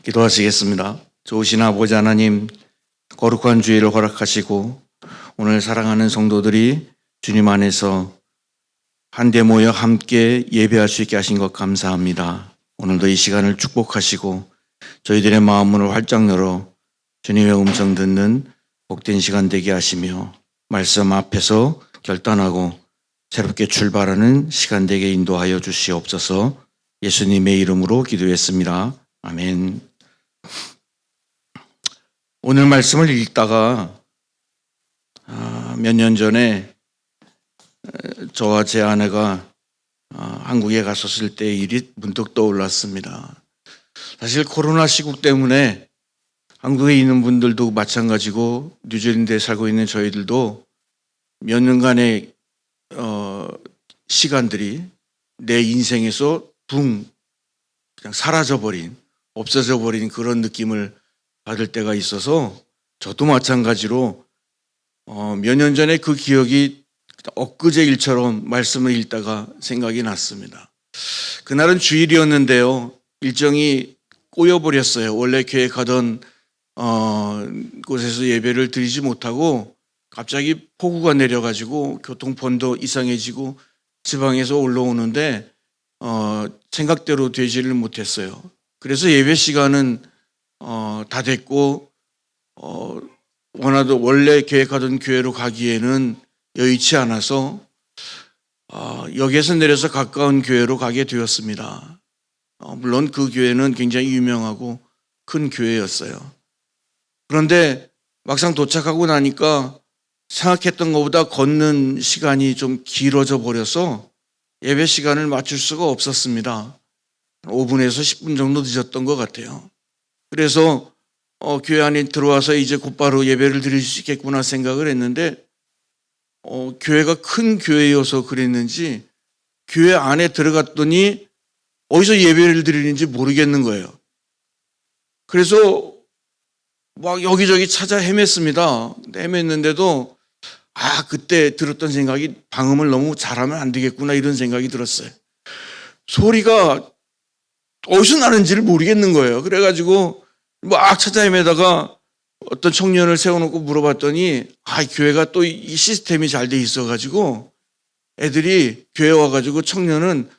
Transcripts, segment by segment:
기도하시겠습니다. 좋으신 아버지 하나님, 거룩한 주일을 허락하시고 오늘 사랑하는 성도들이 주님 안에서 한데 모여 함께 예배할 수 있게 하신 것 감사합니다. 오늘도 이 시간을 축복하시고 저희들의 마음문을 활짝 열어 주님의 음성 듣는 복된 시간 되게 하시며 말씀 앞에서 결단하고 새롭게 출발하는 시간 되게 인도하여 주시옵소서. 예수님의 이름으로 기도했습니다. 아멘. 오늘 말씀을 읽다가 몇 년 전에 저와 제 아내가 한국에 갔었을 때 일이 문득 떠올랐습니다. 사실 코로나 시국 때문에 한국에 있는 분들도 마찬가지고 뉴질랜드에 살고 있는 저희들도 몇 년간의 시간들이 내 인생에서 그냥 사라져버린, 없어져버린 그런 느낌을 받을 때가 있어서 저도 마찬가지로 몇 년 전에 그 기억이 엊그제 일처럼 말씀을 읽다가 생각이 났습니다. 그날은 주일이었는데요. 일정이 꼬여버렸어요. 원래 계획하던 곳에서 예배를 드리지 못하고 갑자기 폭우가 내려가지고 교통편도 이상해지고 지방에서 올라오는데 생각대로 되지를 못했어요. 그래서 예배 시간은 다 됐고 원래 계획하던 교회로 가기에는 여의치 않아서 역에서 내려서 가까운 교회로 가게 되었습니다. 물론 그 교회는 굉장히 유명하고 큰 교회였어요. 그런데 막상 도착하고 나니까 생각했던 것보다 걷는 시간이 좀 길어져 버려서 예배 시간을 맞출 수가 없었습니다. 5분에서 10분 정도 늦었던 것 같아요. 그래서 교회 안에 들어와서 이제 곧바로 예배를 드릴 수 있겠구나 생각을 했는데 교회가 큰 교회여서 그랬는지 교회 안에 들어갔더니 어디서 예배를 드리는지 모르겠는 거예요. 그래서 막 여기저기 찾아 헤맸습니다. 헤맸는데도 그때 들었던 생각이 방음을 너무 잘하면 안 되겠구나 이런 생각이 들었어요. 소리가 어디서 나는지를 모르겠는 거예요. 그래가지고 막 찾아 헤매다가 어떤 청년을 세워놓고 물어봤더니 교회가 또 이 시스템이 잘 돼 있어가지고 애들이 교회 와가지고 청년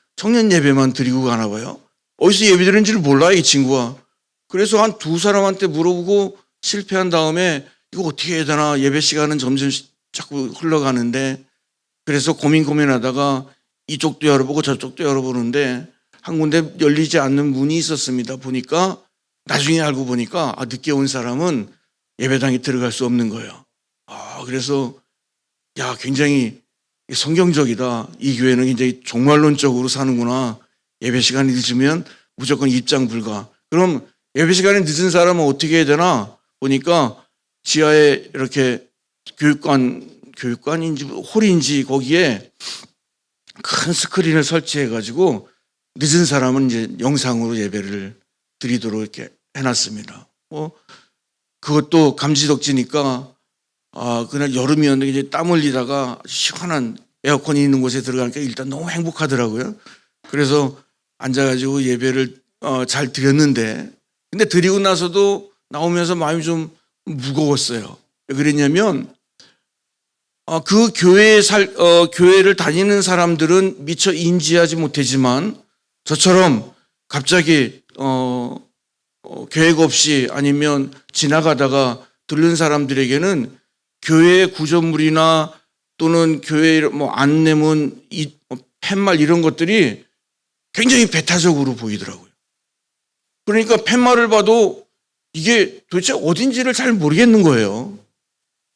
예배만 드리고 가나 봐요. 어디서 예배 드리는지를 몰라요, 이 친구가. 그래서 한 두 사람한테 물어보고 실패한 다음에 이거 어떻게 해야 되나, 예배 시간은 점점 자꾸 흘러가는데, 그래서 고민하다가 이쪽도 열어보고 저쪽도 열어보는데 한 군데 열리지 않는 문이 있었습니다. 보니까 나중에 알고 보니까 늦게 온 사람은 예배당에 들어갈 수 없는 거예요. 그래서 굉장히 성경적이다. 이 교회는 굉장히 종말론적으로 사는구나. 예배 시간이 늦으면 무조건 입장 불가. 그럼 예배 시간이 늦은 사람은 어떻게 해야 되나 보니까 지하에 이렇게 교육관인지 홀인지 거기에 큰 스크린을 설치해 가지고 늦은 사람은 이제 영상으로 예배를 드리도록 이렇게 해놨습니다. 그것도 감지덕지니까 그날 여름이었는데 이제 땀 흘리다가 시원한 에어컨이 있는 곳에 들어가니까 일단 너무 행복하더라고요. 그래서 앉아가지고 예배를 잘 드렸는데, 근데 드리고 나서도 나오면서 마음이 좀 무거웠어요. 왜 그랬냐면 그 교회를 다니는 사람들은 미처 인지하지 못하지만 저처럼 갑자기 계획 없이 아니면 지나가다가 들른 사람들에게는 교회의 구조물이나 또는 교회 안내문, 팻말 이런 것들이 굉장히 배타적으로 보이더라고요. 그러니까 팻말을 봐도 이게 도대체 어딘지를 잘 모르겠는 거예요.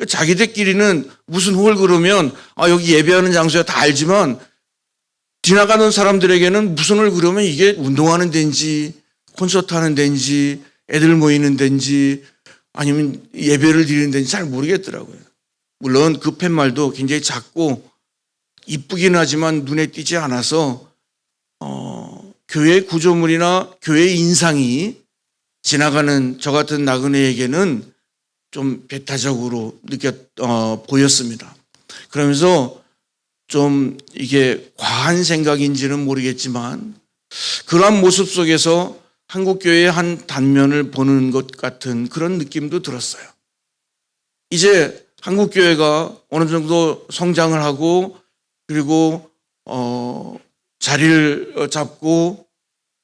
자기들끼리는 무슨 홀 그러면 여기 예배하는 장소야 다 알지만 지나가는 사람들에게는 무슨 홀 그러면 이게 운동하는 데인지 콘서트 하는 데인지 애들 모이는 데인지 아니면 예배를 드리는 데인지 잘 모르겠더라고요. 물론 그 팻말도 굉장히 작고 이쁘긴 하지만 눈에 띄지 않아서 교회 구조물이나 교회 인상이 지나가는 저 같은 나그네에게는 좀 배타적으로 보였습니다. 그러면서 좀 이게 과한 생각인지는 모르겠지만 그러한 모습 속에서 한국교회의 한 단면을 보는 것 같은 그런 느낌도 들었어요. 이제 한국교회가 어느 정도 성장을 하고 그리고 자리를 잡고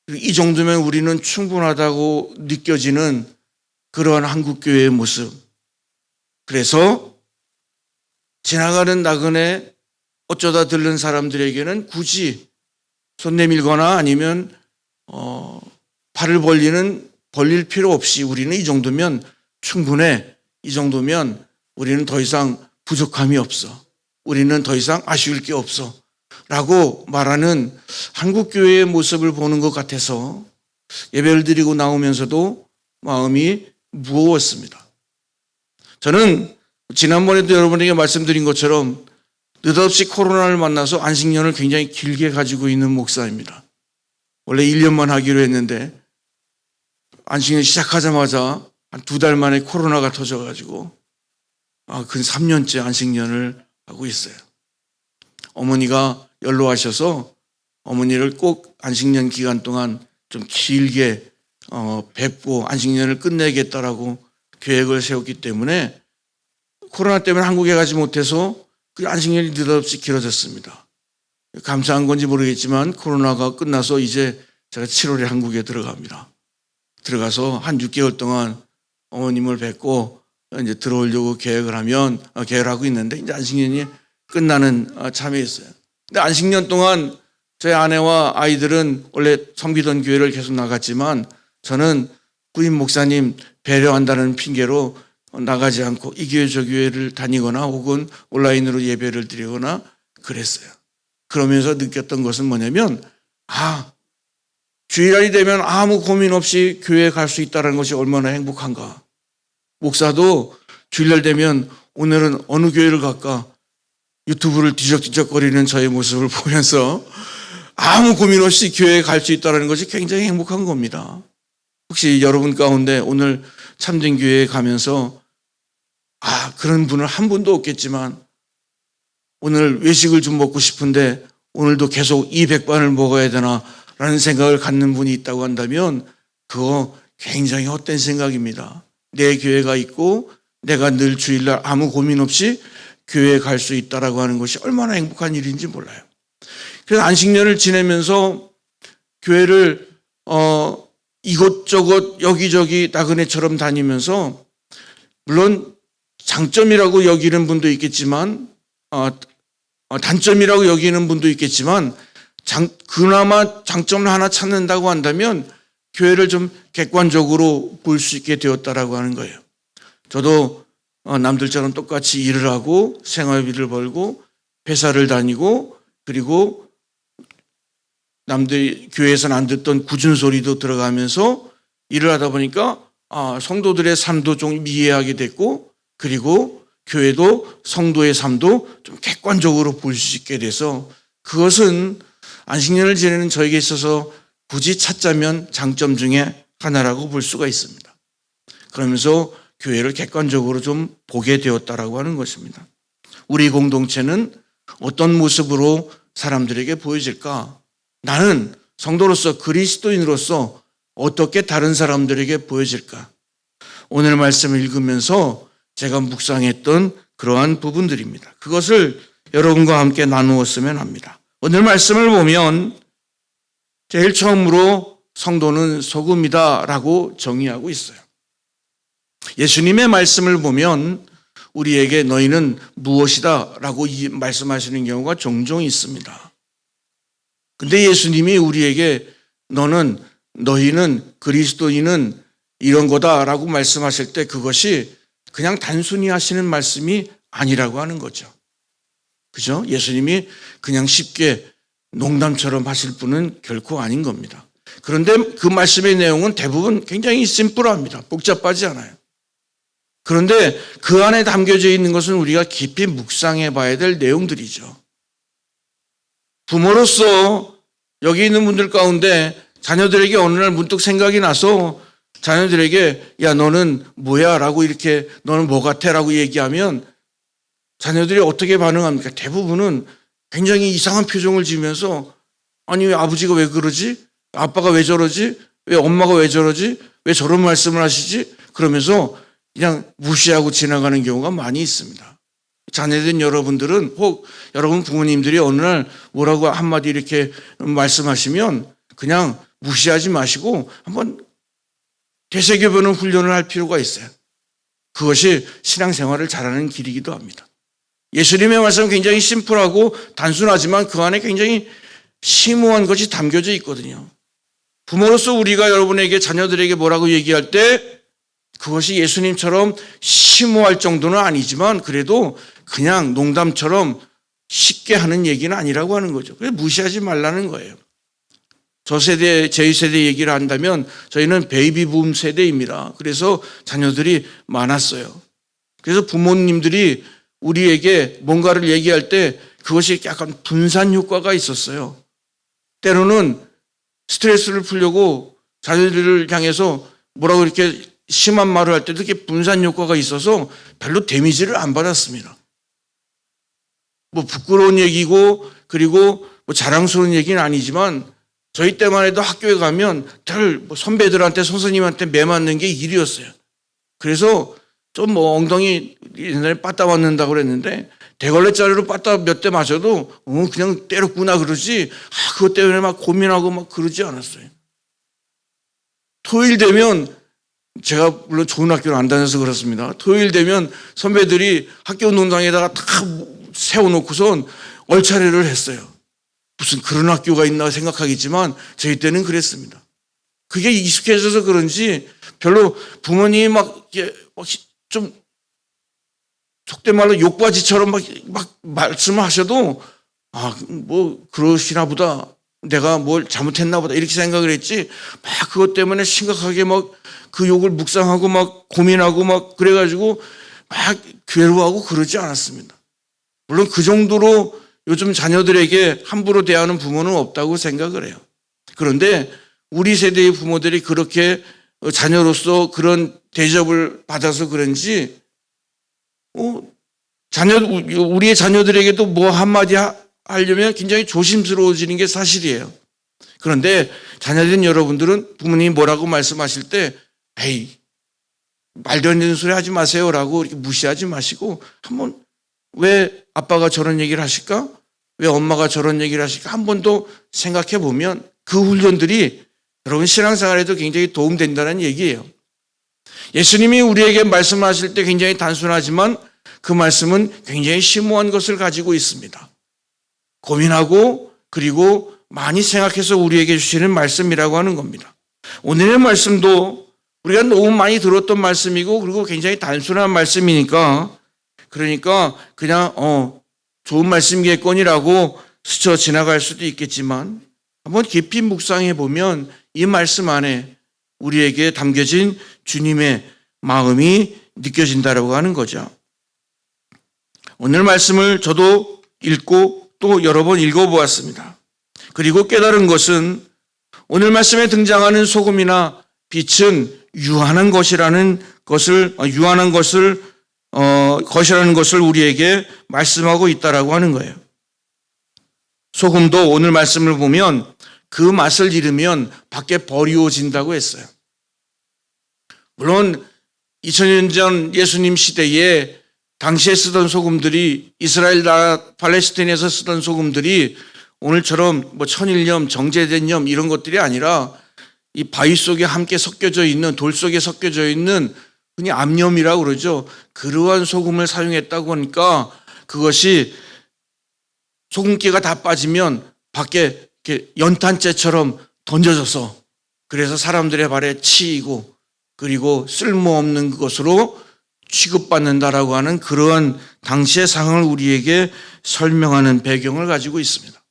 이 정도면 우리는 충분하다고 느껴지는 그러한 한국교회의 모습. 그래서 지나가는 나그네 어쩌다 들른 사람들에게는 굳이 손 내밀거나 아니면 발을 벌릴 필요 없이 우리는 이 정도면 충분해. 이 정도면 우리는 더 이상 부족함이 없어. 우리는 더 이상 아쉬울 게 없어. 라고 말하는 한국교회의 모습을 보는 것 같아서 예배를 드리고 나오면서도 마음이 무거웠습니다. 저는 지난번에도 여러분에게 말씀드린 것처럼 느닷없이 코로나를 만나서 안식년을 굉장히 길게 가지고 있는 목사입니다. 원래 1년만 하기로 했는데 안식년 시작하자마자 한 2달 만에 코로나가 터져가지고 근 3년째 안식년을 하고 있어요. 어머니가 연로하셔서 어머니를 꼭 안식년 기간 동안 좀 길게 뵙고 안식년을 끝내겠다라고 계획을 세웠기 때문에 코로나 때문에 한국에 가지 못해서 그 안식년이 느닷없이 길어졌습니다. 감사한 건지 모르겠지만 코로나가 끝나서 이제 제가 7월에 한국에 들어갑니다. 들어가서 한 6개월 동안 어머님을 뵙고 이제 들어오려고 계획을 하고 있는데 이제 안식년이 끝나는 참에 있어요. 근데 안식년 동안 저희 아내와 아이들은 원래 섬기던 교회를 계속 나갔지만 저는 부임 목사님 배려한다는 핑계로 나가지 않고 이 교회 저 교회를 다니거나 혹은 온라인으로 예배를 드리거나 그랬어요. 그러면서 느꼈던 것은 뭐냐면 주일날이 되면 아무 고민 없이 교회에 갈 수 있다는 것이 얼마나 행복한가. 목사도 주일날 되면 오늘은 어느 교회를 갈까 유튜브를 뒤적뒤적거리는 저의 모습을 보면서 아무 고민 없이 교회에 갈 수 있다는 것이 굉장히 행복한 겁니다. 혹시 여러분 가운데 오늘 참된 교회에 가면서 그런 분은 한 분도 없겠지만 오늘 외식을 좀 먹고 싶은데 오늘도 계속 이 백반을 먹어야 되나 라는 생각을 갖는 분이 있다고 한다면 그거 굉장히 헛된 생각입니다. 내 교회가 있고 내가 늘 주일날 아무 고민 없이 교회에 갈 수 있다라고 하는 것이 얼마나 행복한 일인지 몰라요. 그래서 안식년을 지내면서 교회를 이곳저곳 여기저기 나그네처럼 다니면서 물론 장점이라고 여기는 분도 있겠지만 단점이라고 여기는 분도 있겠지만 그나마 장점을 하나 찾는다고 한다면 교회를 좀 객관적으로 볼 수 있게 되었다라고 하는 거예요. 저도 남들처럼 똑같이 일을 하고 생활비를 벌고 회사를 다니고 그리고 남들 교회에서는 안 듣던 굳은 소리도 들어가면서 일을 하다 보니까 성도들의 삶도 좀 이해하게 됐고 그리고 교회도 성도의 삶도 좀 객관적으로 볼 수 있게 돼서 그것은 안식년을 지내는 저에게 있어서 굳이 찾자면 장점 중에 하나라고 볼 수가 있습니다. 그러면서 교회를 객관적으로 좀 보게 되었다라고 하는 것입니다. 우리 공동체는 어떤 모습으로 사람들에게 보여질까? 나는 성도로서 그리스도인으로서 어떻게 다른 사람들에게 보여질까? 오늘 말씀을 읽으면서 제가 묵상했던 그러한 부분들입니다. 그것을 여러분과 함께 나누었으면 합니다. 오늘 말씀을 보면 제일 처음으로 성도는 소금이다 라고 정의하고 있어요. 예수님의 말씀을 보면 우리에게 너희는 무엇이다 라고 말씀하시는 경우가 종종 있습니다. 근데 예수님이 우리에게 너희는 그리스도인은 이런 거다라고 말씀하실 때 그것이 그냥 단순히 하시는 말씀이 아니라고 하는 거죠. 그죠? 예수님이 그냥 쉽게 농담처럼 하실 분은 결코 아닌 겁니다. 그런데 그 말씀의 내용은 대부분 굉장히 심플합니다. 복잡하지 않아요. 그런데 그 안에 담겨져 있는 것은 우리가 깊이 묵상해 봐야 될 내용들이죠. 부모로서 여기 있는 분들 가운데 자녀들에게 어느 날 문득 생각이 나서 자녀들에게 야 너는 뭐야 라고 이렇게 너는 뭐 같아 라고 얘기하면 자녀들이 어떻게 반응합니까? 대부분은 굉장히 이상한 표정을 지으면서 아니 아버지가 왜 그러지? 아빠가 왜 저러지? 왜 엄마가 왜 저러지? 왜 저런 말씀을 하시지? 그러면서 그냥 무시하고 지나가는 경우가 많이 있습니다. 자녀된 여러분들은 혹 여러분 부모님들이 어느 날 뭐라고 한마디 이렇게 말씀하시면 그냥 무시하지 마시고 한번 되새겨보는 훈련을 할 필요가 있어요. 그것이 신앙생활을 잘하는 길이기도 합니다. 예수님의 말씀은 굉장히 심플하고 단순하지만 그 안에 굉장히 심오한 것이 담겨져 있거든요. 부모로서 우리가 여러분에게 자녀들에게 뭐라고 얘기할 때 그것이 예수님처럼 심오할 정도는 아니지만 그래도 그냥 농담처럼 쉽게 하는 얘기는 아니라고 하는 거죠. 그래서 무시하지 말라는 거예요. 저 세대, 저희 세대 얘기를 한다면 저희는 베이비붐 세대입니다. 그래서 자녀들이 많았어요. 그래서 부모님들이 우리에게 뭔가를 얘기할 때 그것이 약간 분산 효과가 있었어요. 때로는 스트레스를 풀려고 자녀들을 향해서 뭐라고 이렇게 심한 말을 할 때도 이렇게 분산 효과가 있어서 별로 데미지를 안 받았습니다. 뭐 부끄러운 얘기고 그리고 뭐 자랑스러운 얘기는 아니지만 저희 때만 해도 학교에 가면 늘 선배들한테 선생님한테 매 맞는 게 일이었어요. 그래서 좀 뭐 엉덩이 옛날에 빠따 맞는다고 그랬는데 대걸레자루로 빠따 몇 대 맞아도 그냥 때렸구나 그러지 그것 때문에 막 고민하고 막 그러지 않았어요. 토요일 되면 제가 물론 좋은 학교를 안 다녀서 그렇습니다. 토요일 되면 선배들이 학교 운동장에다가 다 세워놓고선 얼차례를 했어요. 무슨 그런 학교가 있나 생각하겠지만 저희 때는 그랬습니다. 그게 익숙해져서 그런지 별로 부모님이 막 좀 속된 말로 욕바지처럼 막 말씀하셔도 뭐 그러시나 보다 내가 뭘 잘못했나 보다 이렇게 생각을 했지 막 그것 때문에 심각하게 막 그 욕을 묵상하고 막 고민하고 막 그래가지고 막 괴로워하고 그러지 않았습니다. 물론 그 정도로 요즘 자녀들에게 함부로 대하는 부모는 없다고 생각을 해요. 그런데 우리 세대의 부모들이 그렇게 자녀로서 그런 대접을 받아서 그런지 우리의 자녀들에게도 뭐 한마디 하려면 굉장히 조심스러워지는 게 사실이에요. 그런데 자녀된 여러분들은 부모님이 뭐라고 말씀하실 때 에이 말도 안 되는 소리 하지 마세요라고 이렇게 무시하지 마시고 한번 왜 아빠가 저런 얘기를 하실까? 왜 엄마가 저런 얘기를 하실까? 한 번 더 생각해 보면 그 훈련들이 여러분 신앙생활에도 굉장히 도움된다는 얘기예요. 예수님이 우리에게 말씀하실 때 굉장히 단순하지만 그 말씀은 굉장히 심오한 것을 가지고 있습니다. 고민하고 그리고 많이 생각해서 우리에게 주시는 말씀이라고 하는 겁니다. 오늘의 말씀도 우리가 너무 많이 들었던 말씀이고 그리고 굉장히 단순한 말씀이니까 그러니까 그냥 좋은 말씀이겠거니라고 스쳐 지나갈 수도 있겠지만 한번 깊이 묵상해 보면 이 말씀 안에 우리에게 담겨진 주님의 마음이 느껴진다라고 하는 거죠. 오늘 말씀을 저도 읽고 또 여러 번 읽어보았습니다. 그리고 깨달은 것은 오늘 말씀에 등장하는 소금이나 빛은 유한한 것이라는 것을 우리에게 말씀하고 있다라고 하는 거예요. 소금도 오늘 말씀을 보면 그 맛을 잃으면 밖에 버리워진다고 했어요. 물론 2000년 전 예수님 시대에 당시에 쓰던 소금들이 이스라엘 나라 팔레스타인에서 쓰던 소금들이 오늘처럼 뭐 천일염, 정제된 염 이런 것들이 아니라 이 바위 속에 함께 섞여져 있는 돌 속에 섞여져 있는 흔히 암염이라고 그러죠. 그러한 소금을 사용했다고 하니까 그것이 소금기가 다 빠지면 밖에 이렇게 연탄재처럼 던져져서 그래서 사람들의 발에 치이고 그리고 쓸모없는 것으로 취급받는다라고 하는 그러한 당시의 상황을 우리에게 설명하는 배경을 가지고 있습니다.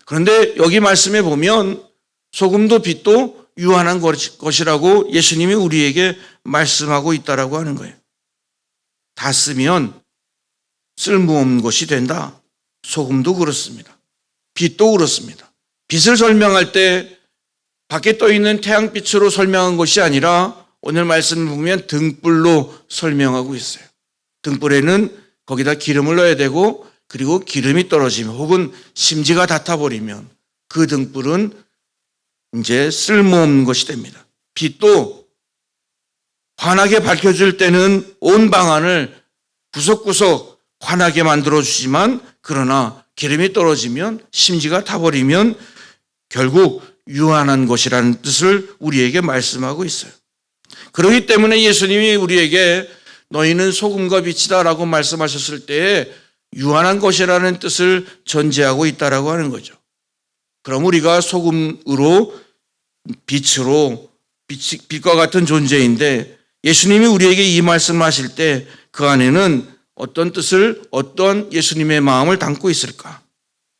그런데 여기 말씀에 보면 소금도 빛도 유한한 것이라고 예수님이 우리에게 말씀하고 있다라고 하는 거예요. 다 쓰면 쓸모없는 것이 된다. 소금도 그렇습니다. 빛도 그렇습니다. 빛을 설명할 때 밖에 떠 있는 태양빛으로 설명한 것이 아니라 오늘 말씀을 보면 등불로 설명하고 있어요. 등불에는 거기다 기름을 넣어야 되고 그리고 기름이 떨어지면 혹은 심지가 닿아버리면 그 등불은 이제 쓸모없는 것이 됩니다. 빛도 환하게 밝혀질 때는 온 방안을 구석구석 환하게 만들어주지만, 그러나 기름이 떨어지면, 심지가 타버리면 결국 유한한 것이라는 뜻을 우리에게 말씀하고 있어요. 그렇기 때문에 예수님이 우리에게 너희는 소금과 빛이다 라고 말씀하셨을 때에 유한한 것이라는 뜻을 전제하고 있다라고 하는 거죠. 그럼 우리가 소금으로 빛으로 빛과 같은 존재인데, 예수님이 우리에게 이 말씀하실 때 그 안에는 어떤 뜻을, 어떤 예수님의 마음을 담고 있을까?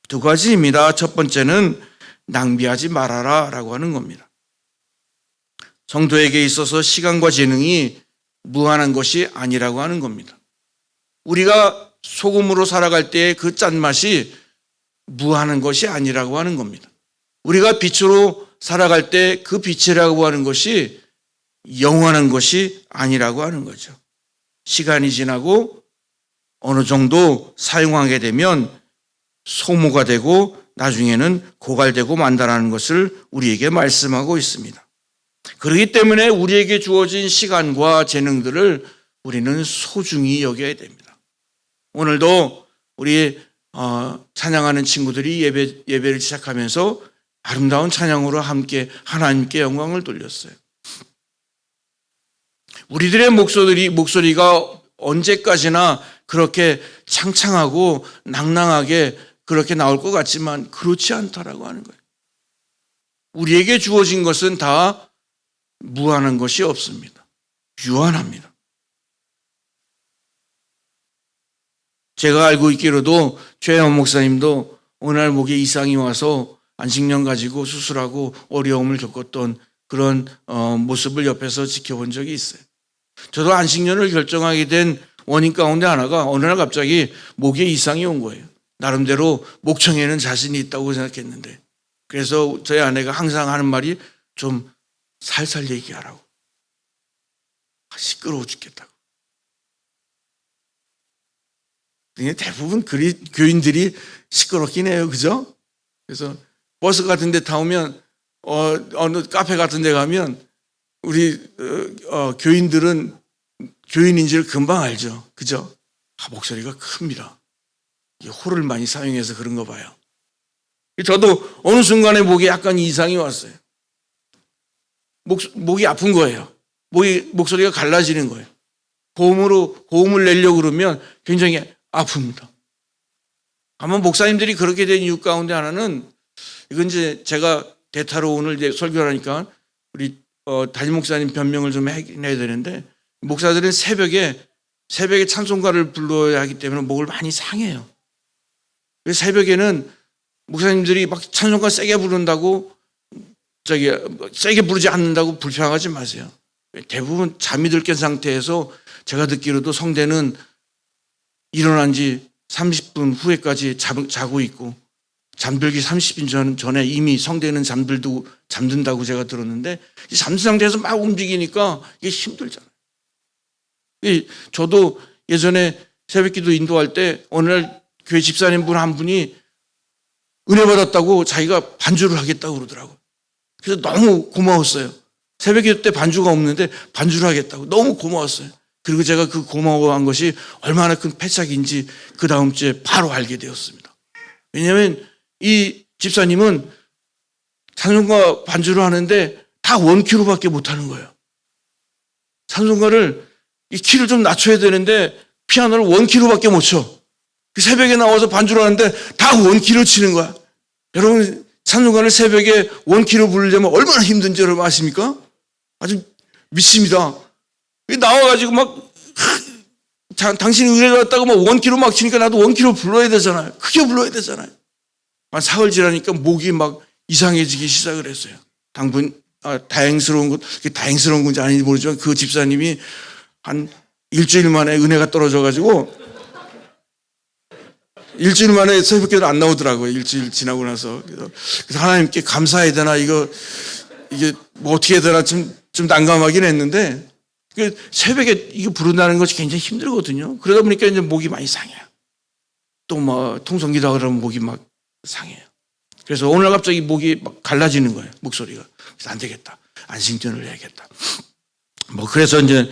두 가지입니다. 첫 번째는 낭비하지 말아라 라고 하는 겁니다. 성도에게 있어서 시간과 재능이 무한한 것이 아니라고 하는 겁니다. 우리가 소금으로 살아갈 때의 그 짠맛이 무한한 것이 아니라고 하는 겁니다. 우리가 빛으로 살아갈 때 그 빛이라고 하는 것이 영원한 것이 아니라고 하는 거죠. 시간이 지나고 어느 정도 사용하게 되면 소모가 되고 나중에는 고갈되고 만다라는 것을 우리에게 말씀하고 있습니다. 그렇기 때문에 우리에게 주어진 시간과 재능들을 우리는 소중히 여겨야 됩니다. 오늘도 우리 찬양하는 친구들이 예배를 시작하면서 아름다운 찬양으로 함께 하나님께 영광을 돌렸어요. 우리들의 목소리가 언제까지나 그렇게 창창하고 낭낭하게 그렇게 나올 것 같지만 그렇지 않다라고 하는 거예요. 우리에게 주어진 것은 다 무한한 것이 없습니다. 유한합니다. 제가 알고 있기로도 최혜원 목사님도 어느 날 목에 이상이 와서 안식년 가지고 수술하고 어려움을 겪었던 그런 모습을 옆에서 지켜본 적이 있어요. 저도 안식년을 결정하게 된 원인 가운데 하나가 어느 날 갑자기 목에 이상이 온 거예요. 나름대로 목청에는 자신이 있다고 생각했는데, 그래서 저희 아내가 항상 하는 말이 좀 살살 얘기하라고. 시끄러워 죽겠다고. 대부분 교인들이 시끄럽긴 해요. 그죠? 그래서 버스 같은 데 타오면 어느 카페 같은 데 가면 우리 교인들은 교인인지를 금방 알죠. 그죠? 목소리가 큽니다. 호를 많이 사용해서 그런 거 봐요. 저도 어느 순간에 목에 약간 이상이 왔어요. 목이 아픈 거예요. 목소리가 갈라지는 거예요. 고음을 내려고 그러면 굉장히 아픕니다. 아마 목사님들이 그렇게 된 이유 가운데 하나는, 이건 이제 제가 대타로 오늘 이제 설교를 하니까 우리 담임 목사님 변명을 좀 해야 되는데, 목사들은 새벽에 찬송가를 불러야 하기 때문에 목을 많이 상해요. 그래서 새벽에는 목사님들이 막 찬송가 세게 부른다고 세게 부르지 않는다고 불평하지 마세요. 대부분 잠이 들깬 상태에서 제가 듣기로도 성대는 일어난 지 30분 후에까지 자고 있고, 잠들기 30분 전에 이미 성대는 잠든다고 제가 들었는데, 잠든 상태에서 막 움직이니까 이게 힘들잖아요. 저도 예전에 새벽기도 인도할 때 어느 날 교회 집사님분 한 분이 은혜 받았다고 자기가 반주를 하겠다고 그러더라고요. 그래서 너무 고마웠어요. 새벽기도 때 반주가 없는데 반주를 하겠다고 너무 고마웠어요. 그리고 제가 그 고마워한 것이 얼마나 큰 패착인지 그 다음 주에 바로 알게 되었습니다. 왜냐하면 이 집사님은 찬송가 반주를 하는데 다 원키로밖에 못하는 거예요. 찬송가를 이 키를 좀 낮춰야 되는데 피아노를 원키로밖에 못 쳐. 그 새벽에 나와서 반주를 하는데 다 원키로 치는 거야. 여러분, 찬송가를 새벽에 원키로 부르려면 얼마나 힘든지 여러분 아십니까? 아주 미칩니다. 나와가지고 막 당신이 은혜 받았다고 막 원키로 막 치니까 나도 원키로 불러야 되잖아요. 크게 불러야 되잖아요. 한 사흘 지나니까 목이 막 이상해지기 시작을 했어요. 다행스러운 건지 아닌지 모르지만 그 집사님이 한 일주일 만에 은혜가 떨어져가지고 일주일 만에 새벽기도 안 나오더라고요. 일주일 지나고 나서. 그래서 하나님께 감사해야 되나, 이게 뭐 어떻게 해야 되나 좀 난감하긴 했는데, 새벽에 이거 부른다는 것이 굉장히 힘들거든요. 그러다 보니까 이제 목이 많이 상해요. 또 뭐 통성기도 하고 그러면 목이 막 상해요. 그래서 오늘 갑자기 목이 막 갈라지는 거예요. 목소리가. 그래서 안 되겠다. 안식년을 해야겠다. 뭐 그래서 이제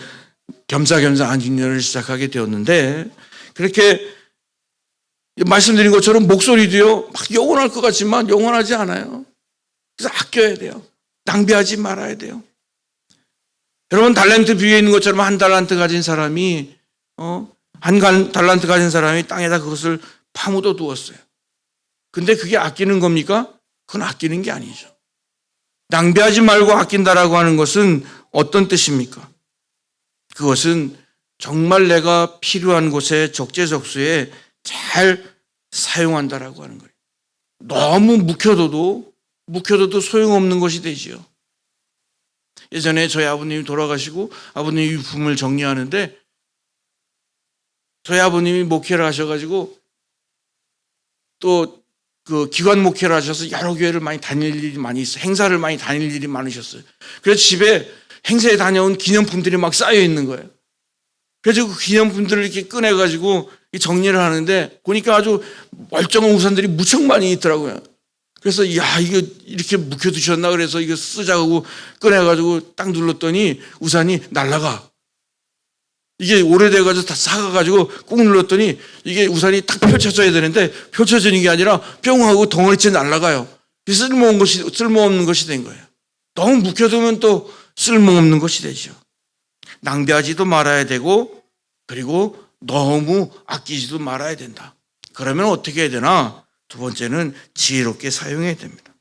겸사겸사 안식년을 시작하게 되었는데, 그렇게 말씀드린 것처럼 목소리도요 막 영원할 것 같지만 영원하지 않아요. 그래서 아껴야 돼요. 낭비하지 말아야 돼요. 여러분, 달란트 비유에 있는 것처럼 한 달란트 가진 사람이 달란트 가진 사람이 땅에다 그것을 파묻어 두었어요. 근데 그게 아끼는 겁니까? 그건 아끼는 게 아니죠. 낭비하지 말고 아낀다라고 하는 것은 어떤 뜻입니까? 그것은 정말 내가 필요한 곳에 적재적소에 잘 사용한다라고 하는 거예요. 너무 묵혀둬도 소용없는 것이 되지요. 예전에 저희 아버님이 돌아가시고 아버님이 유품을 정리하는데, 저희 아버님이 목회를 하셔가지고 또 그 기관 목회를 하셔서 여러 교회를 많이 다닐 일이 많이 있어요. 행사를 많이 다닐 일이 많으셨어요. 그래서 집에 행사에 다녀온 기념품들이 막 쌓여 있는 거예요. 그래서 그 기념품들을 이렇게 꺼내가지고 정리를 하는데 보니까 아주 멀쩡한 우산들이 무척 많이 있더라고요. 그래서 야, 이거 이렇게 묵혀두셨나 그래서 이거 쓰자고 꺼내가지고 딱 눌렀더니 우산이 날아가. 이게 오래돼가지고 다 삭아가지고 꾹 눌렀더니 이게 우산이 딱 펼쳐져야 되는데 펼쳐지는 게 아니라 뿅 하고 덩어리째 날아가요. 쓸모없는 것이 된 거예요. 너무 묵혀두면 또 쓸모없는 것이 되죠. 낭비하지도 말아야 되고, 그리고 너무 아끼지도 말아야 된다. 그러면 어떻게 해야 되나? 두 번째는 지혜롭게 사용해야 됩니다.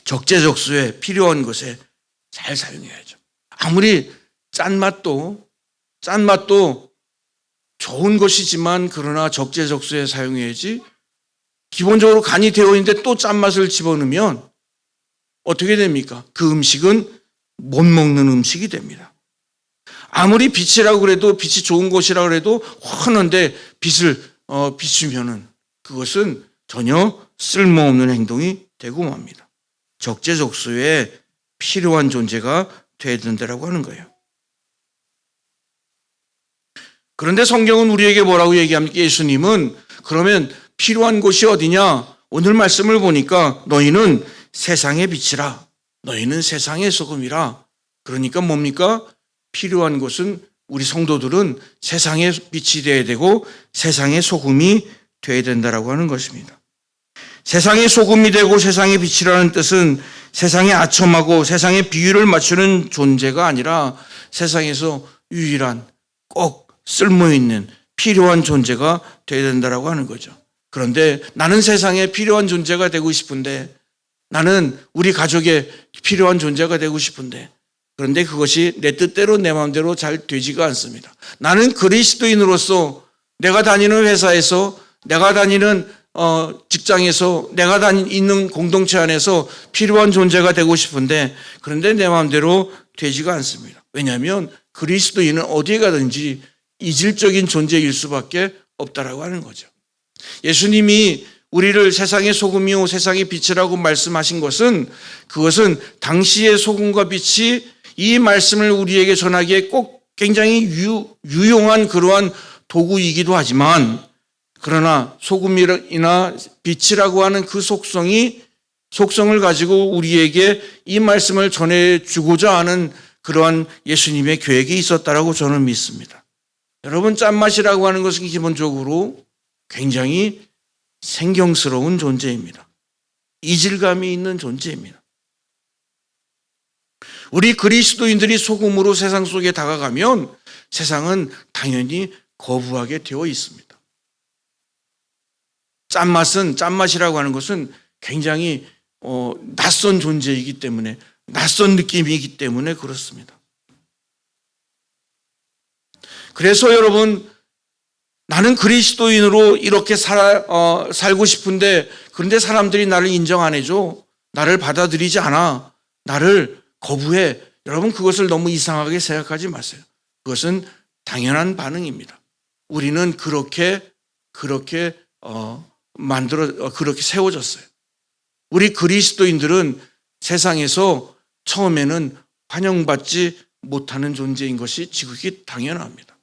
적재적소에 필요한 것에 잘 사용해야죠. 아무리 짠맛도 좋은 것이지만 그러나 적재적소에 사용해야지, 기본적으로 간이 되어 있는데 또 짠맛을 집어넣으면 어떻게 됩니까? 그 음식은 못 먹는 음식이 됩니다. 아무리 빛이라고 그래도, 빛이 좋은 곳이라고 그래도 환한데 빛을 비추면은 그것은 전혀 쓸모없는 행동이 되고 맙니다. 적재적소에 필요한 존재가 되어야 된다고 하는 거예요. 그런데 성경은 우리에게 뭐라고 얘기합니까? 예수님은 그러면 필요한 곳이 어디냐? 오늘 말씀을 보니까 너희는 세상의 빛이라, 너희는 세상의 소금이라. 그러니까 뭡니까? 필요한 곳은 우리 성도들은 세상의 빛이 되어야 되고 세상의 소금이 되어야 된다라고 하는 것입니다. 세상의 소금이 되고 세상의 빛이라는 뜻은 세상에 아첨하고 세상에 비유를 맞추는 존재가 아니라 세상에서 유일한 꼭 쓸모있는 필요한 존재가 되어야 된다라고 하는 거죠. 그런데 나는 세상에 필요한 존재가 되고 싶은데, 나는 우리 가족에 필요한 존재가 되고 싶은데, 그런데 그것이 내 뜻대로 내 마음대로 잘 되지가 않습니다. 나는 그리스도인으로서 내가 다니는 회사에서, 내가 다니는 직장에서, 내가 있는 공동체 안에서 필요한 존재가 되고 싶은데, 그런데 내 마음대로 되지가 않습니다. 왜냐하면 그리스도인은 어디에 가든지 이질적인 존재일 수밖에 없다라고 하는 거죠. 예수님이 우리를 세상의 소금이요 세상의 빛이라고 말씀하신 것은, 그것은 당시의 소금과 빛이 이 말씀을 우리에게 전하기에 꼭 굉장히 유용한 그러한 도구이기도 하지만, 그러나 소금이나 빛이라고 하는 그 속성을 가지고 우리에게 이 말씀을 전해주고자 하는 그러한 예수님의 계획이 있었다라고 저는 믿습니다. 여러분, 짠맛이라고 하는 것은 기본적으로 굉장히 생경스러운 존재입니다. 이질감이 있는 존재입니다. 우리 그리스도인들이 소금으로 세상 속에 다가가면 세상은 당연히 거부하게 되어 있습니다. 짠맛이라고 하는 것은 굉장히 낯선 존재이기 때문에, 낯선 느낌이기 때문에 그렇습니다. 그래서 여러분, 나는 그리스도인으로 이렇게 살고 싶은데, 그런데 사람들이 나를 인정 안 해줘, 나를 받아들이지 않아, 나를 거부해. 여러분, 그것을 너무 이상하게 생각하지 마세요. 그것은 당연한 반응입니다. 우리는 그렇게 세워졌어요. 우리 그리스도인들은 세상에서 처음에는 환영받지 못하는 존재인 것이 지극히 당연합니다.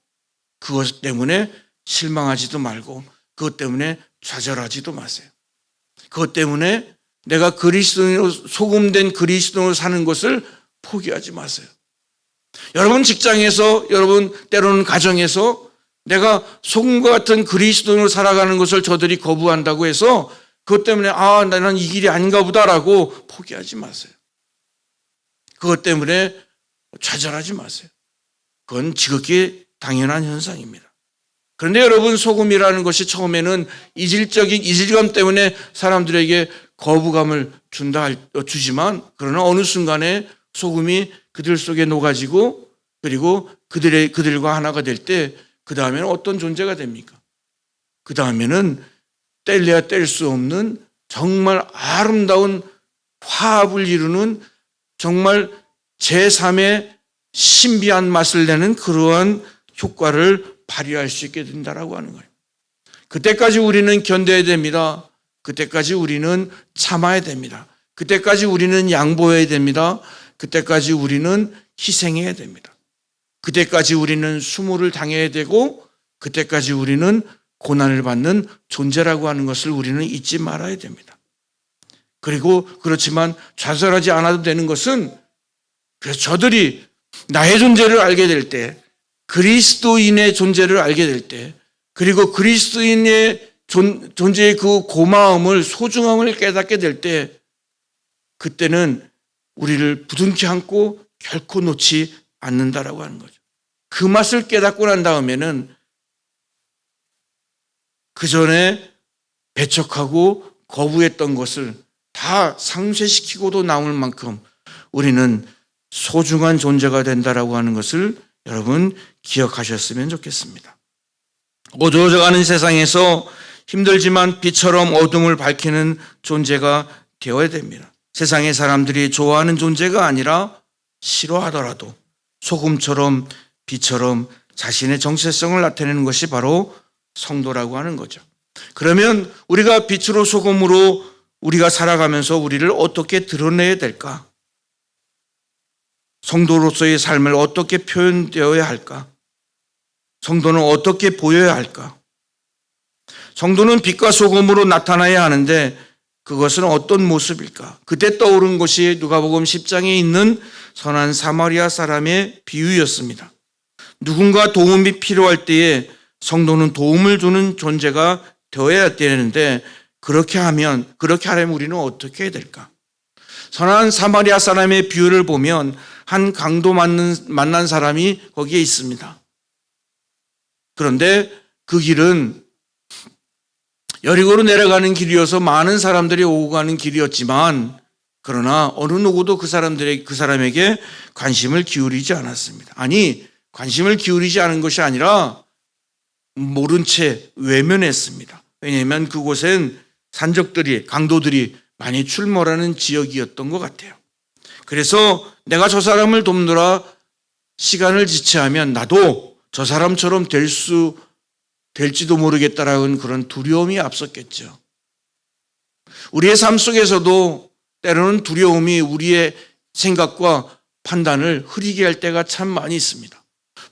그것 때문에 실망하지도 말고, 그것 때문에 좌절하지도 마세요. 그것 때문에 내가 그리스도인으로 소금된 그리스도인으로 사는 것을 포기하지 마세요. 여러분 직장에서, 여러분 때로는 가정에서 내가 소금과 같은 그리스도인으로 살아가는 것을 저들이 거부한다고 해서 그것 때문에 나는 이 길이 아닌가 보다라고 포기하지 마세요. 그것 때문에 좌절하지 마세요. 그건 지극히 당연한 현상입니다. 그런데 여러분, 소금이라는 것이 처음에는 이질감 때문에 사람들에게 거부감을 주지만, 그러나 어느 순간에 소금이 그들 속에 녹아지고 그리고 그들과 하나가 될 때 그 다음에는 어떤 존재가 됩니까? 그 다음에는 뗄래야 뗄 수 없는 정말 아름다운 화합을 이루는 정말 제3의 신비한 맛을 내는 그러한 효과를 발휘할 수 있게 된다라고 하는 거예요. 그때까지 우리는 견뎌야 됩니다. 그때까지 우리는 참아야 됩니다. 그때까지 우리는 양보해야 됩니다. 그때까지 우리는 희생해야 됩니다. 그때까지 우리는 수모를 당해야 되고 그때까지 우리는 고난을 받는 존재라고 하는 것을 우리는 잊지 말아야 됩니다. 그리고 그렇지만 좌절하지 않아도 되는 것은, 그래서 저들이 나의 존재를 알게 될 때, 그리스도인의 존재를 알게 될 때, 그리고 그리스도인의 존재의 그 고마움을, 소중함을 깨닫게 될 때, 그때는 우리를 부둥켜 안고 결코 놓지 않는다라고 하는 거죠. 그 맛을 깨닫고 난 다음에는 그 전에 배척하고 거부했던 것을 다 상쇄시키고도 남을 만큼 우리는 소중한 존재가 된다라고 하는 것을 여러분 기억하셨으면 좋겠습니다. 어두워져가는 세상에서 힘들지만 빛처럼 어둠을 밝히는 존재가 되어야 됩니다. 세상의 사람들이 좋아하는 존재가 아니라 싫어하더라도 소금처럼 빛처럼 자신의 정체성을 나타내는 것이 바로 성도라고 하는 거죠. 그러면 우리가 빛으로 소금으로 우리가 살아가면서 우리를 어떻게 드러내야 될까? 성도로서의 삶을 어떻게 표현되어야 할까? 성도는 어떻게 보여야 할까? 성도는 빛과 소금으로 나타나야 하는데 그것은 어떤 모습일까? 그때 떠오른 것이 누가복음 10장에 있는 선한 사마리아 사람의 비유였습니다. 누군가 도움이 필요할 때에 성도는 도움을 주는 존재가 되어야 되는데 그렇게 하려면 우리는 어떻게 해야 될까? 선한 사마리아 사람의 비유를 보면 한 강도 만난 사람이 거기에 있습니다. 그런데 그 길은 여리고로 내려가는 길이어서 많은 사람들이 오고 가는 길이었지만, 그러나 어느 누구도 그 사람에게 관심을 기울이지 않았습니다. 아니, 관심을 기울이지 않은 것이 아니라 모른 채 외면했습니다. 왜냐하면 그곳엔 강도들이 많이 출몰하는 지역이었던 것 같아요. 그래서 내가 저 사람을 돕느라 시간을 지체하면 나도 저 사람처럼 될지도 모르겠다라는 그런 두려움이 앞섰겠죠. 우리의 삶 속에서도 때로는 두려움이 우리의 생각과 판단을 흐리게 할 때가 참 많이 있습니다.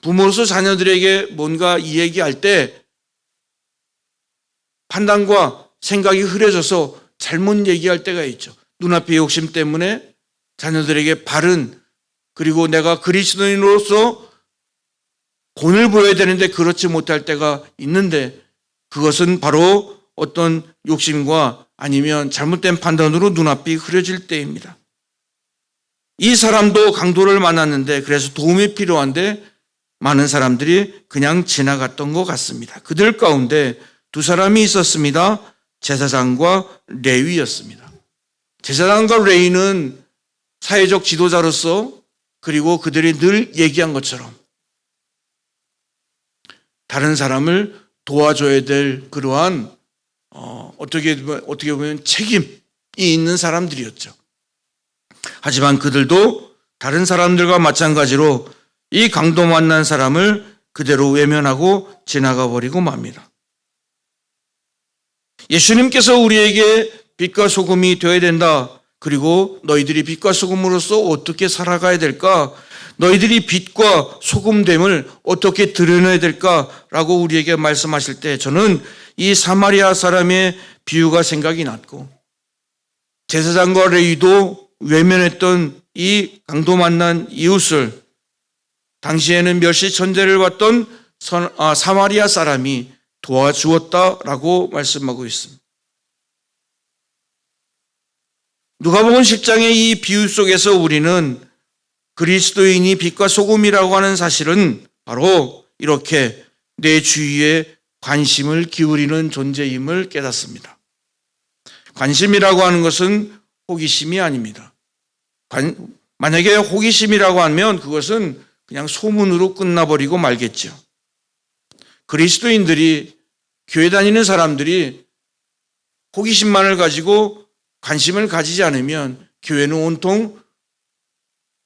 부모로서 자녀들에게 뭔가 이야기할 때 판단과 생각이 흐려져서 잘못 얘기할 때가 있죠. 눈앞의 욕심 때문에 자녀들에게 바른, 그리고 내가 그리스도인으로서 본을 보여야 되는데 그렇지 못할 때가 있는데, 그것은 바로 어떤 욕심과 아니면 잘못된 판단으로 눈앞이 흐려질 때입니다. 이 사람도 강도를 만났는데 그래서 도움이 필요한데 많은 사람들이 그냥 지나갔던 것 같습니다. 그들 가운데 두 사람이 있었습니다. 제사장과 레위였습니다. 제사장과 레위는 사회적 지도자로서, 그리고 그들이 늘 얘기한 것처럼 다른 사람을 도와줘야 될 그러한 어떻게 보면 책임이 있는 사람들이었죠. 하지만 그들도 다른 사람들과 마찬가지로 이 강도 만난 사람을 그대로 외면하고 지나가 버리고 맙니다. 예수님께서 우리에게 빛과 소금이 되어야 된다. 그리고 너희들이 빛과 소금으로서 어떻게 살아가야 될까? 너희들이 빛과 소금됨을 어떻게 드러내야 될까라고 우리에게 말씀하실 때 저는 이 사마리아 사람의 비유가 생각이 났고, 제사장과 레위도 외면했던 이 강도 만난 이웃을 당시에는 멸시천대를 받던 사마리아 사람이 도와주었다라고 말씀하고 있습니다. 누가복음 10장의 이 비유 속에서 우리는 그리스도인이 빛과 소금이라고 하는 사실은 바로 이렇게 내 주위에 관심을 기울이는 존재임을 깨닫습니다. 관심이라고 하는 것은 호기심이 아닙니다. 만약에 호기심이라고 하면 그것은 그냥 소문으로 끝나버리고 말겠죠. 그리스도인들이, 교회 다니는 사람들이 호기심만을 가지고 관심을 가지지 않으면 교회는 온통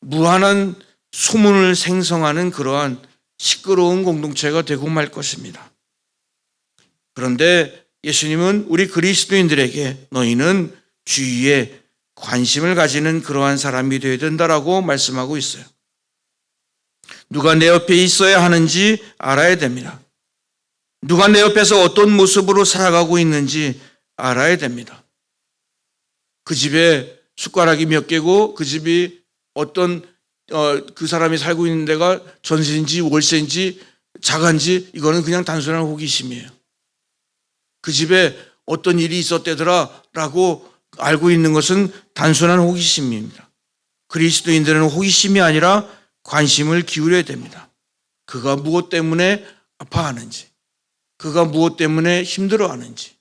무한한 소문을 생성하는 그러한 시끄러운 공동체가 되고 말 것입니다. 그런데 예수님은 우리 그리스도인들에게 너희는 주위에 관심을 가지는 그러한 사람이 되어야 된다라고 말씀하고 있어요. 누가 내 옆에 있어야 하는지 알아야 됩니다. 누가 내 옆에서 어떤 모습으로 살아가고 있는지 알아야 됩니다. 그 집에 숟가락이 몇 개고 그 집이 어떤 그 사람이 살고 있는 데가 전세인지 월세인지 자가인지 이거는 그냥 단순한 호기심이에요. 그 집에 어떤 일이 있었대더라 라고 알고 있는 것은 단순한 호기심입니다. 그리스도인들은 호기심이 아니라 관심을 기울여야 됩니다. 그가 무엇 때문에 아파하는지, 그가 무엇 때문에 힘들어하는지,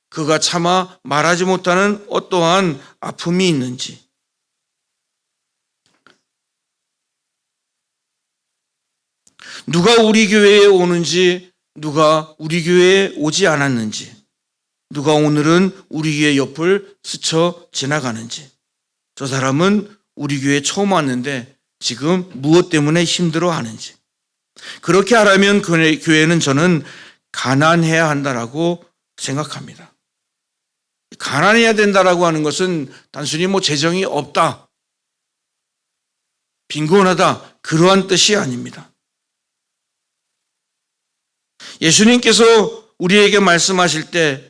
그가 차마 말하지 못하는 어떠한 아픔이 있는지, 누가 우리 교회에 오는지, 누가 우리 교회에 오지 않았는지, 누가 오늘은 우리 교회 옆을 스쳐 지나가는지, 저 사람은 우리 교회에 처음 왔는데 지금 무엇 때문에 힘들어하는지, 그렇게 하려면 그 교회는 저는 가난해야 한다라고 생각합니다. 가난해야 된다라고 하는 것은 단순히 재정이 없다, 빈곤하다 그러한 뜻이 아닙니다. 예수님께서 우리에게 말씀하실 때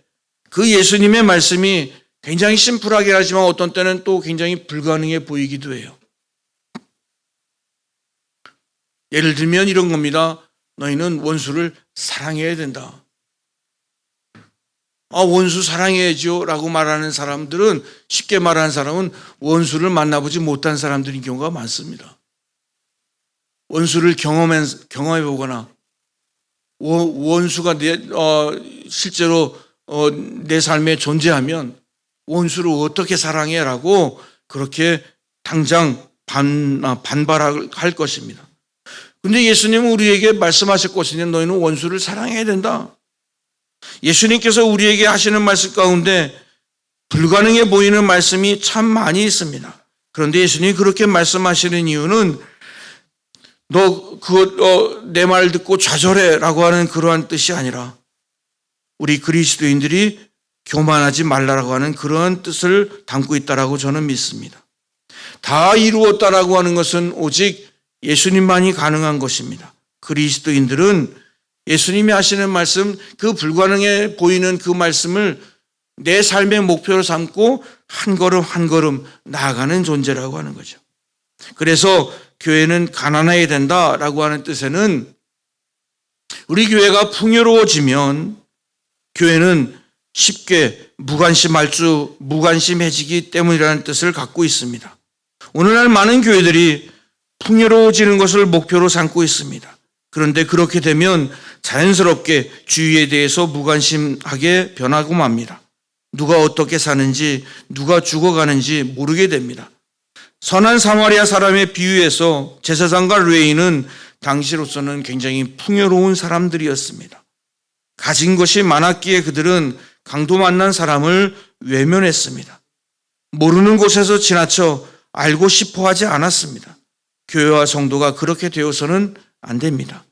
그 예수님의 말씀이 굉장히 심플하게 하지만 어떤 때는 또 굉장히 불가능해 보이기도 해요. 예를 들면 이런 겁니다. 너희는 원수를 사랑해야 된다. 원수 사랑해야죠 라고 말하는 사람들은, 쉽게 말하는 사람은 원수를 만나보지 못한 사람들인 경우가 많습니다. 원수를 경험해보거나 원수가 실제로 내 삶에 존재하면 원수를 어떻게 사랑해라고 그렇게 당장 반발할 것입니다. 근데 예수님은 우리에게 말씀하실 것이니 너희는 원수를 사랑해야 된다. 예수님께서 우리에게 하시는 말씀 가운데 불가능해 보이는 말씀이 참 많이 있습니다. 그런데 예수님이 그렇게 말씀하시는 이유는 너 내 말 듣고 좌절해라고 하는 그러한 뜻이 아니라 우리 그리스도인들이 교만하지 말라라고 하는 그러한 뜻을 담고 있다라고 저는 믿습니다. 다 이루었다라고 하는 것은 오직 예수님만이 가능한 것입니다. 그리스도인들은 예수님이 하시는 말씀, 그 불가능해 보이는 그 말씀을 내 삶의 목표로 삼고 한 걸음 한 걸음 나아가는 존재라고 하는 거죠. 그래서 교회는 가난해야 된다라고 하는 뜻에는 우리 교회가 풍요로워지면 교회는 쉽게 무관심해지기 때문이라는 뜻을 갖고 있습니다. 오늘날 많은 교회들이 풍요로워지는 것을 목표로 삼고 있습니다. 그런데 그렇게 되면 자연스럽게 주위에 대해서 무관심하게 변하고 맙니다. 누가 어떻게 사는지, 누가 죽어가는지 모르게 됩니다. 선한 사마리아 사람의 비유에서 제사장과 레위인은 당시로서는 굉장히 풍요로운 사람들이었습니다. 가진 것이 많았기에 그들은 강도 만난 사람을 외면했습니다. 모르는 곳에서 지나쳐 알고 싶어 하지 않았습니다. 교회와 성도가 그렇게 되어서는 안 됩니다.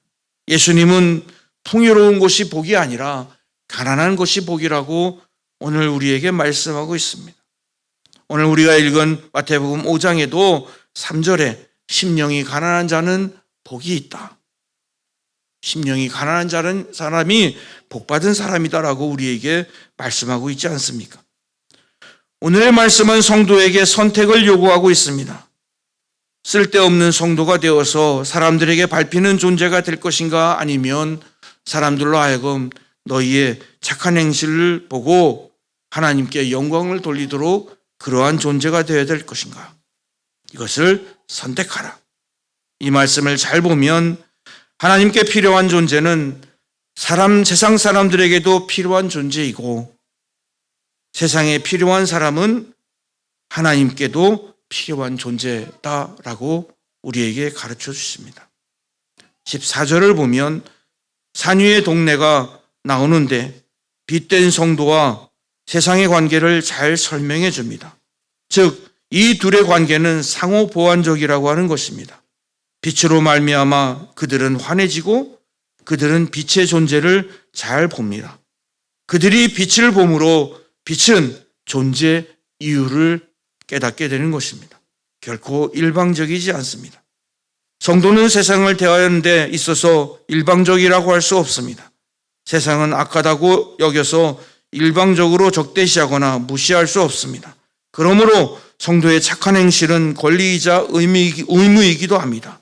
예수님은 풍요로운 것이 복이 아니라 가난한 것이 복이라고 오늘 우리에게 말씀하고 있습니다. 오늘 우리가 읽은 마태복음 5장에도 3절에 심령이 가난한 자는 복이 있다. 심령이 가난한 자는 사람이 복받은 사람이다라고 우리에게 말씀하고 있지 않습니까? 오늘의 말씀은 성도에게 선택을 요구하고 있습니다. 쓸데없는 성도가 되어서 사람들에게 밟히는 존재가 될 것인가, 아니면 사람들로 하여금 너희의 착한 행실을 보고 하나님께 영광을 돌리도록 그러한 존재가 되어야 될 것인가. 이것을 선택하라. 이 말씀을 잘 보면 하나님께 필요한 존재는 세상 사람들에게도 필요한 존재이고, 세상에 필요한 사람은 하나님께도 필요한 존재다라고 우리에게 가르쳐 주십니다. 14절을 보면 산 위의 동네가 나오는데 빛된 성도와 세상의 관계를 잘 설명해 줍니다. 즉, 이 둘의 관계는 상호 보완적이라고 하는 것입니다. 빛으로 말미암아 그들은 환해지고 그들은 빛의 존재를 잘 봅니다. 그들이 빛을 봄으로 빛은 존재 이유를 깨닫게 되는 것입니다. 결코 일방적이지 않습니다. 성도는 세상을 대하는 데 있어서 일방적이라고 할 수 없습니다. 세상은 악하다고 여겨서 일방적으로 적대시하거나 무시할 수 없습니다. 그러므로 성도의 착한 행실은 권리이자 의무이기도 합니다.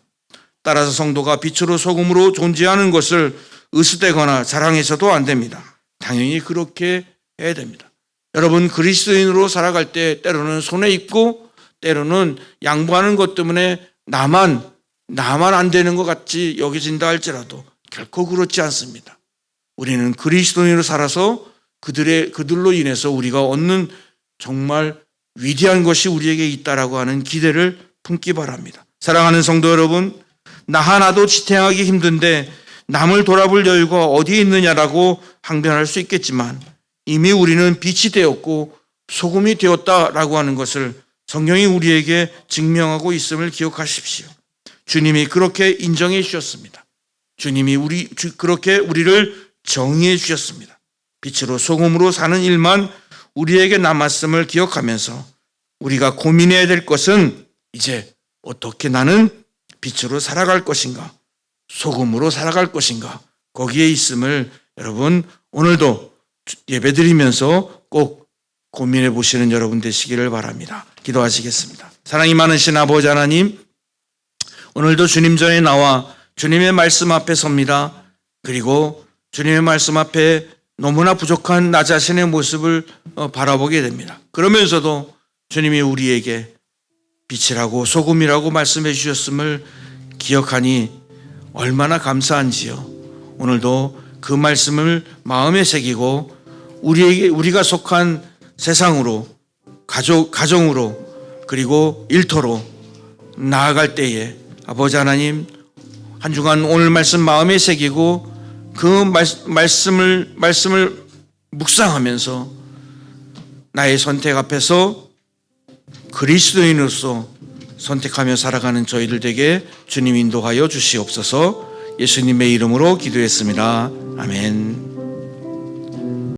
따라서 성도가 빛으로 소금으로 존재하는 것을 으스대거나 자랑해서도 안 됩니다. 당연히 그렇게 해야 됩니다. 여러분, 그리스도인으로 살아갈 때 때로는 손해 입고 때로는 양보하는 것 때문에 나만 안 되는 것 같이 여겨진다 할지라도 결코 그렇지 않습니다. 우리는 그리스도인으로 살아서 그들로 인해서 우리가 얻는 정말 위대한 것이 우리에게 있다라고 하는 기대를 품기 바랍니다. 사랑하는 성도 여러분, 나 하나도 지탱하기 힘든데 남을 돌아볼 여유가 어디에 있느냐라고 항변할 수 있겠지만, 이미 우리는 빛이 되었고 소금이 되었다라고 하는 것을 성경이 우리에게 증명하고 있음을 기억하십시오. 주님이 그렇게 인정해 주셨습니다. 주님이 그렇게 우리를 정의해 주셨습니다. 빛으로 소금으로 사는 일만 우리에게 남았음을 기억하면서 우리가 고민해야 될 것은 이제 어떻게 나는 빛으로 살아갈 것인가, 소금으로 살아갈 것인가, 거기에 있음을 여러분 오늘도 예배드리면서 꼭 고민해 보시는 여러분 되시기를 바랍니다. 기도하시겠습니다. 사랑이 많으신 아버지 하나님, 오늘도 주님 전에 나와 주님의 말씀 앞에 섭니다. 그리고 주님의 말씀 앞에 너무나 부족한 나 자신의 모습을 바라보게 됩니다. 그러면서도 주님이 우리에게 빛이라고 소금이라고 말씀해 주셨음을 기억하니 얼마나 감사한지요. 오늘도 그 말씀을 마음에 새기고 우리가 속한 세상으로, 가정으로, 그리고 일터로 나아갈 때에 아버지 하나님, 한 주간 오늘 말씀 마음에 새기고 그 말씀을 묵상하면서 나의 선택 앞에서 그리스도인으로서 선택하며 살아가는 저희들 되게 주님 인도하여 주시옵소서. 예수님의 이름으로 기도했습니다. 아멘.